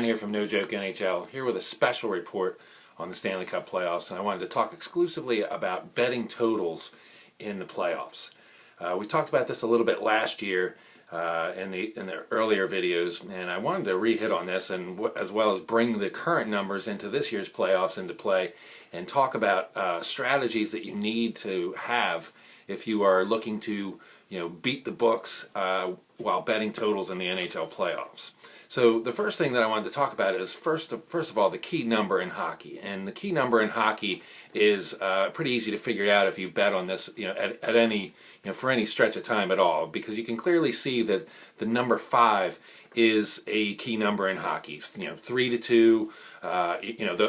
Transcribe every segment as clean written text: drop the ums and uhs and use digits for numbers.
Brian here from NoJokeNHL, here with a special report on the Stanley Cup playoffs, and I wanted to talk exclusively about betting totals in the playoffs. We talked about this a little bit last year in the earlier videos, and I wanted to re-hit on this, and as well as bring the current numbers into this year's playoffs into play, and talk about strategies that you need to have if you are looking to beat the books while betting totals in the NHL playoffs. So the first thing that I wanted to talk about is first of all the key number in hockey, and the key number in hockey is pretty easy to figure out if you bet on this at any for any stretch of time at all, because you can clearly see that the number 5 is a key number in hockey. 3 to 2,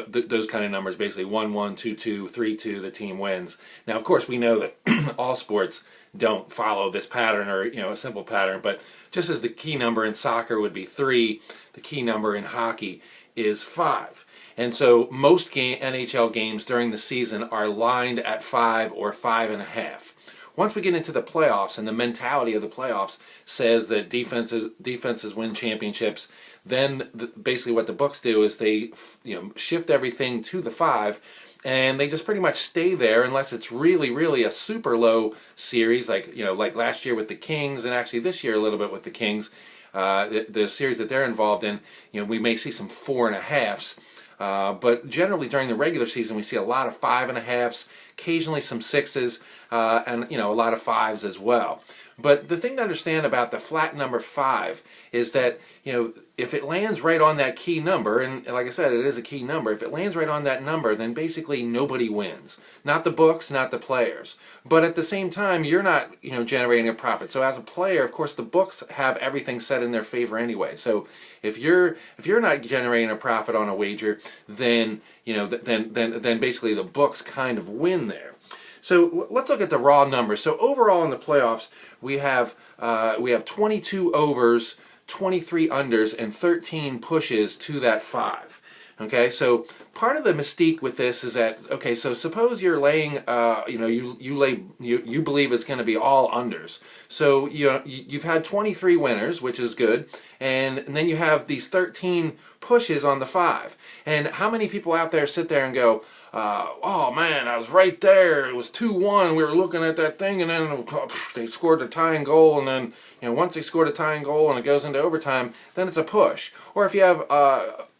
those kind of numbers, basically 1-1, 2-2, 3-2, the team wins. Now, of course, we know that all sports don't follow this pattern or a simple pattern, but just as the key number in soccer would be 3, the key number in hockey is 5. And so most NHL games during the season are lined at 5 or 5.5. Once we get into the playoffs, and the mentality of the playoffs says that defenses win championships, then basically what the books do is they shift everything to the 5, and they just pretty much stay there unless it's really a super low series, like last year with the Kings, and actually this year a little bit with the Kings, the series that they're involved in. We may see some 4.5s. But generally during the regular season we see a lot of 5.5s, occasionally some 6s, and a lot of 5s as well. But the thing to understand about the flat number 5 is that if it lands right on that key number, and like I said, it is a key number, if it lands right on that number, then basically nobody wins. Not the books, not the players. But at the same time, you're not generating a profit. So as a player, of course, the books have everything set in their favor anyway. So if you're not generating a profit on a wager, then then basically the books kind of win there. So let's look at the raw numbers. So overall in the playoffs, we have 22 overs, 23 unders, and 13 pushes to that 5. Okay, so part of the mystique with this is that, okay, so suppose you're laying, you believe it's going to be all unders. So you've had 23 winners, which is good, and then you have these 13 pushes on the 5. And how many people out there sit there and go, oh man, I was right there, it was 2-1, we were looking at that thing, and then they scored a tying goal, and then once they scored a tying goal and it goes into overtime, then it's a push. Or if you have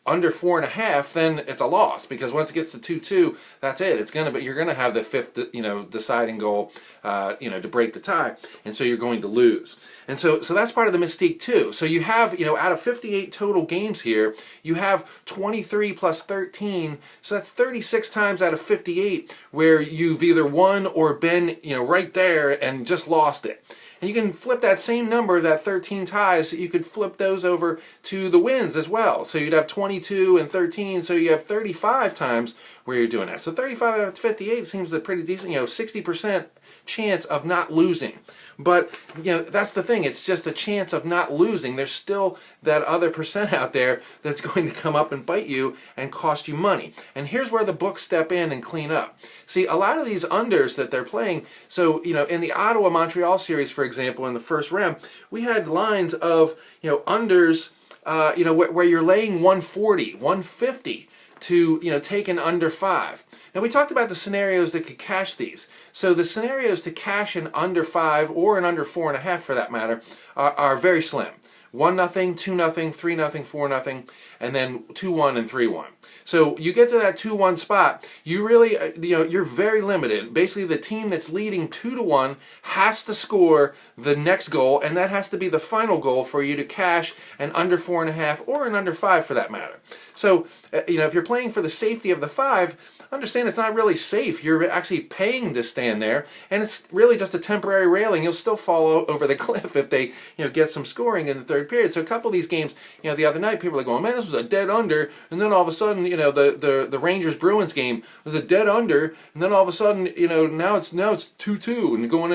under 4.5, then it's a loss, because once it gets to 2-2, that's it. You're gonna have the 5th, deciding goal, to break the tie, and so you're going to lose. And so that's part of the mystique too. So you have, out of 58 total games here, you have 23 plus 13, so that's 36 times out of 58 where you've either won or been, right there and just lost it. And you can flip that same number, that 13 ties, you could flip those over to the wins as well. So you'd have 22 and 13, so you have 35 times where you're doing that. So 35 out of 58 seems a pretty decent, 60% chance of not losing. But, that's the thing, it's just a chance of not losing. There's still that other percent out there that's going to come up and bite you and cost you money. And here's where the books step in and clean up. See, a lot of these unders that they're playing, so, in the Ottawa-Montreal series, for example, in the first round, we had lines of, unders, where you're laying 140, 150 to, take an under 5. Now, we talked about the scenarios that could cash these. So the scenarios to cash an under 5 or an under 4.5 for that matter are very slim. 1-0, 2-0, 3-0, 4-0, and then 2-1 and 3-1. So you get to that 2-1 spot, you really, you're very limited. Basically, the team that's leading 2-1 has to score the next goal, and that has to be the final goal for you to cash an under 4.5 or an under 5 for that matter. So, if you're playing for the safety of the 5, understand it's not really safe. You're actually paying to stand there, and it's really just a temporary railing. You'll still fall over the cliff if they get some scoring in the third period. So a couple of these games, the other night, people are going, man, this was a dead under, and then all of a sudden, the Rangers-Bruins game was a dead under, and then all of a sudden, now it's 2-2 and going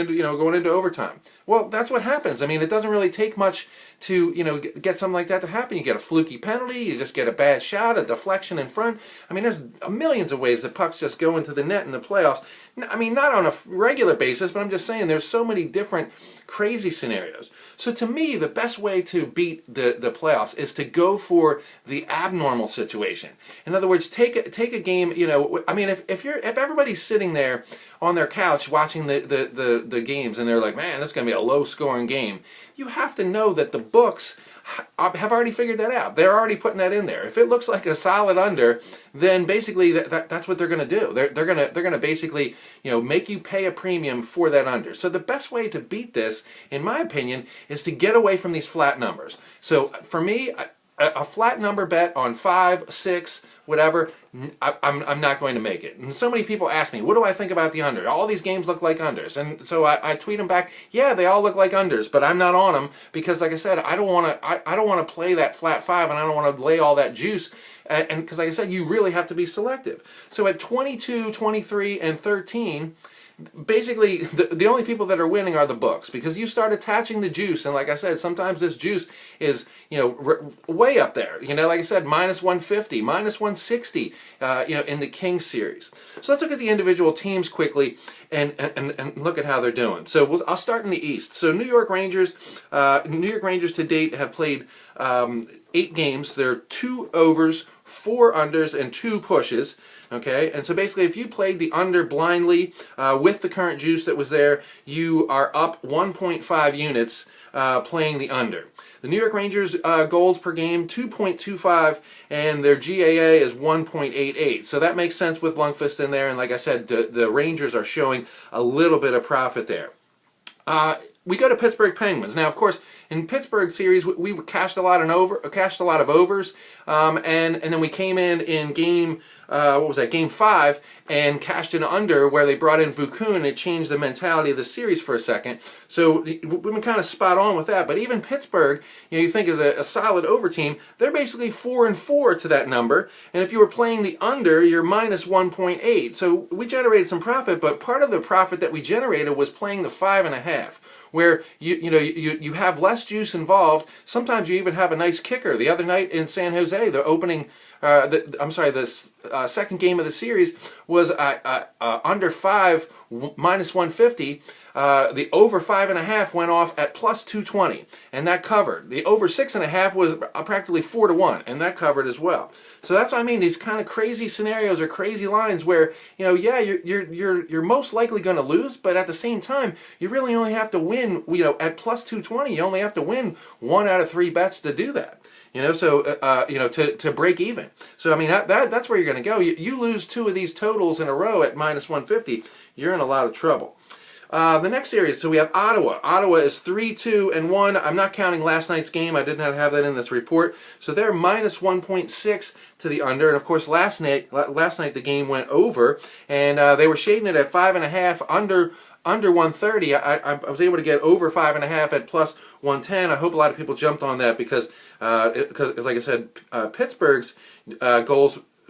into overtime. Well, that's what happens. I mean, it doesn't really take much to, get something like that to happen. You get a fluky penalty, you just get a bad shot, a deflection in front. I mean, there's millions of ways that pucks just go into the net in the playoffs. I mean, not on a regular basis, but I'm just saying there's so many different crazy scenarios. So to me, the best way to beat the playoffs is to go for the abnormal situation. In other words, take a game, I mean, if everybody's sitting there on their couch watching the games and they're like, man, this is going to be a low-scoring game, you have to know that the books have already figured that out. They're already putting that in there. If it looks like a solid under, then basically that's what they're going to do. They're going to basically make you pay a premium for that under. So the best way to beat this, in my opinion, is to get away from these flat numbers. So for me, a flat number bet on 5, 6, whatever, I'm not going to make it. And so many people ask me, what do I think about the under? All these games look like unders. And so I tweet them back, yeah, they all look like unders, but I'm not on them because, like I said, I don't want to play that flat 5, and I don't want to lay all that juice. And because, like I said, you really have to be selective. So at 22, 23, and 13, basically, the only people that are winning are the books, because you start attaching the juice, and like I said, sometimes this juice is way up there. Like I said, minus 150, minus 160, in the King series. So let's look at the individual teams quickly and look at how they're doing. So I'll start in the East. So New York Rangers to date have played 8 games. There are 2 overs, 4 unders, and 2 pushes. Okay, and so basically if you played the under blindly with the current juice that was there, you are up 1.5 units playing the under. The New York Rangers goals per game, 2.25, and their GAA is 1.88. So that makes sense with Lundqvist in there, and like I said, the Rangers are showing a little bit of profit there. We go to Pittsburgh Penguins. Now, of course, in Pittsburgh series, we cashed a lot of overs, and then we came in game Game 5, and cashed an under where they brought in Vukun, and it changed the mentality of the series for a second. So we've been kind of spot on with that. But even Pittsburgh, you think is a solid over team, they're basically 4-4 to that number. And if you were playing the under, you're minus 1.8. So we generated some profit, but part of the profit that we generated was playing the 5.5. Where you have less juice involved. Sometimes you even have a nice kicker. The other night in San Jose, the second game of the series was under 5 minus 150. The over 5.5 went off at plus 220, and that covered. The over 6.5 was practically 4-1, and that covered as well. So that's what I mean. These kind of crazy scenarios or crazy lines where you're most likely going to lose, but at the same time you really only have to win. At plus 220, you only have to win 1 out of 3 bets to do that. To break even. So I mean that's where you're going to go. You lose 2 of these totals in a row at minus 150, you're in a lot of trouble. The next series, so we have Ottawa. Ottawa is 3-2-1. I'm not counting last night's game. I did not have that in this report. So they're minus 1.6 to the under. And of course, last night the game went over, and they were shading it at 5.5 under 130. I was able to get over 5.5 at plus 110. I hope a lot of people jumped on that because like I said, Pittsburgh's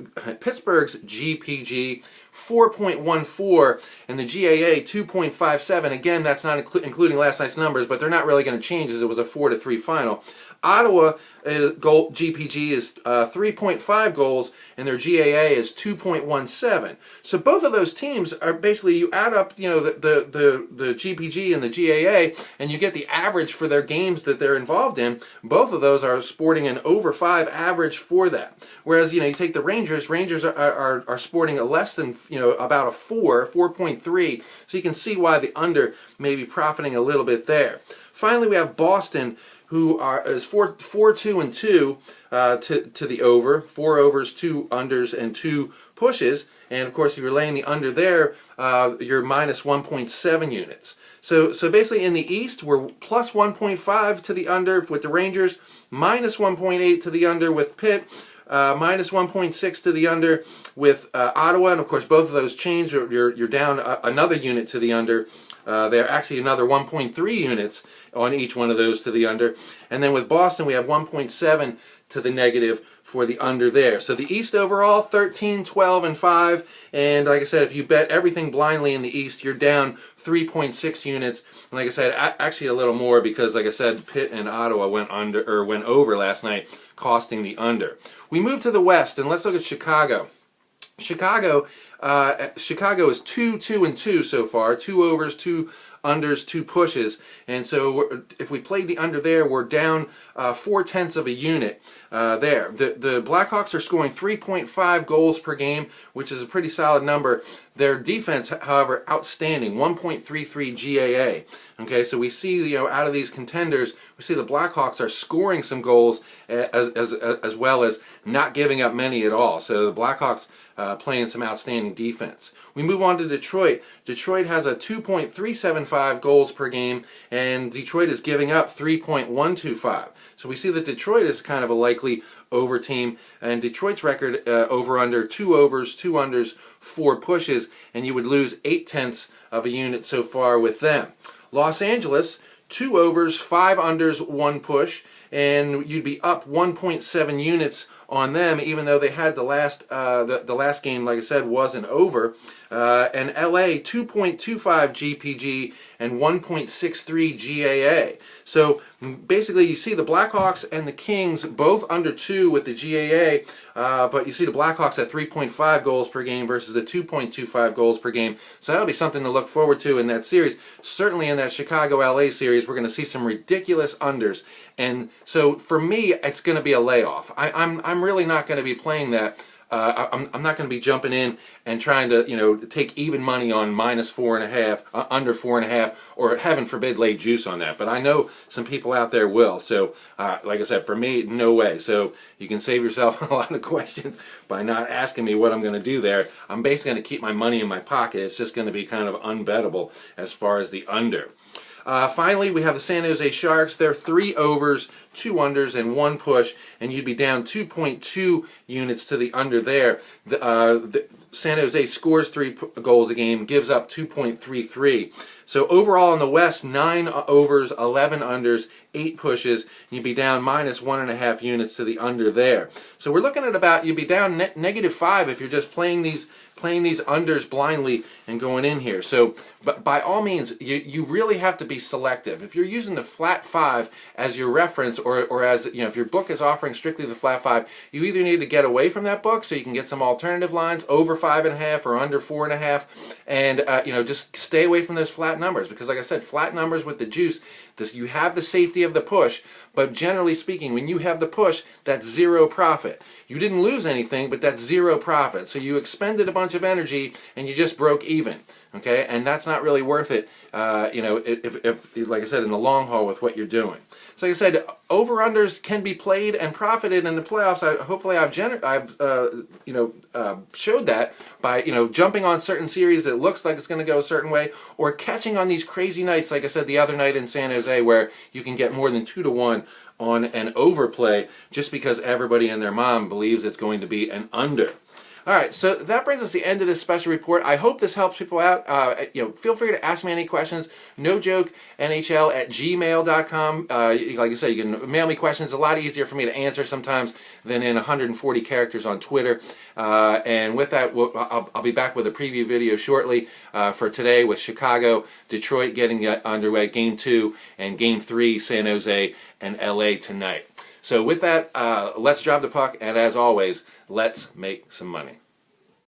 GPG 4.14 and the GAA 2.57. Again, that's not including last night's numbers, but they're not really going to change as it was a 4-3 final. Ottawa GPG is 3.5 goals, and their GAA is 2.17. So both of those teams are basically, you add up the GPG and the GAA, and you get the average for their games that they're involved in. Both of those are sporting an over 5 average for that. Whereas you take the Rangers are sporting a less than about a 4.3. So you can see why the under may be profiting a little bit there. Finally, we have Boston, who is 4-2-2 to the over, 4 overs, 2 unders, and 2 pushes. And of course, if you're laying the under there, you're minus 1.7 units. So basically, in the East, we're plus 1.5 to the under with the Rangers, minus 1.8 to the under with Pitt, minus 1.6 to the under with Ottawa, and of course, both of those change. You're down another unit to the under. They're actually another 1.3 units on each one of those to the under. And then with Boston, we have 1.7 to the negative for the under there. So the East overall, 13, 12, and 5. And like I said, if you bet everything blindly in the East, you're down 3.6 units. And like I said, actually a little more because, like I said, Pitt and Ottawa went over last night, costing the under. We move to the West, and let's look at Chicago. Chicago is 2-2-2 so far. 2 overs, 2 unders, 2 pushes, and so if we played the under there, we're down 0.4 of a unit there. The Blackhawks are scoring 3.5 goals per game, which is a pretty solid number. Their defense, however, outstanding, 1.33 GAA. Okay, so we see, out of these contenders, we see the Blackhawks are scoring some goals as well as not giving up many at all. So the Blackhawks playing some outstanding defense. We move on to Detroit. Detroit has a 2.375 goals per game, and Detroit is giving up 3.125. So we see that Detroit is kind of a likely over team, and Detroit's record over under 2 overs, 2 unders, 4 pushes, and you would lose 0.8 of a unit so far with them. Los Angeles, 2 overs, 5 unders, 1 push, and you'd be up 1.7 units on them, even though they had the last game, like I said, wasn't over. And LA, 2.25 GPG and 1.63 GAA. So basically, you see the Blackhawks and the Kings both under 2 with the GAA, but you see the Blackhawks at 3.5 goals per game versus the 2.25 goals per game. So that'll be something to look forward to in that series. Certainly in that Chicago-LA series, we're going to see some ridiculous unders. And so for me, it's going to be a layoff. I'm really not going to be playing that. I'm not going to be jumping in and trying to, take even money on -4.5, under 4.5, or heaven forbid lay juice on that. But I know some people out there will. So, like I said, for me, no way. So you can save yourself a lot of questions by not asking me what I'm going to do there. I'm basically going to keep my money in my pocket. It's just going to be kind of unbettable as far as the under. Finally, we have the San Jose Sharks. They're 3 overs, 2 unders, and 1 push, and you'd be down 2.2 units to the under there. San Jose scores 3 goals a game, gives up 2.33. So overall in the West, 9 overs, 11 unders, 8 pushes, and you'd be down -1.5 units to the under there. So we're looking at about, you'd be down -5 if you're just playing these unders blindly and going in here. So, but by all means, you really have to be selective. If you're using the flat 5 as your reference, or as, if your book is offering strictly the flat 5, you either need to get away from that book so you can get some alternative lines, over 5.5 or under 4.5, and just stay away from those flat numbers, because like I said, flat numbers with the juice, you have the safety of the push, but generally speaking, when you have the push, that's 0 profit. You didn't lose anything, but that's 0 profit. So you expended a bunch of energy and you just broke even. Okay, and that's not really worth it. If like I said, in the long haul with what you're doing. So like I said, over-unders can be played and profited in the playoffs. Hopefully I've showed that by jumping on certain series that looks like it's going to go a certain way, or catching on these crazy nights, like I said the other night in San Jose, where you can get more than 2-to-1 on an overplay just because everybody and their mom believes it's going to be an under. All right, so that brings us to the end of this special report. I hope this helps people out. Feel free to ask me any questions. NoJokeNHL@gmail.com. Like I said, you can mail me questions. It's a lot easier for me to answer sometimes than in 140 characters on Twitter. And with that, I'll be back with a preview video shortly for today with Chicago, Detroit getting underway, Game 2, and Game 3, San Jose and LA tonight. So with that, let's drop the puck, and as always, let's make some money.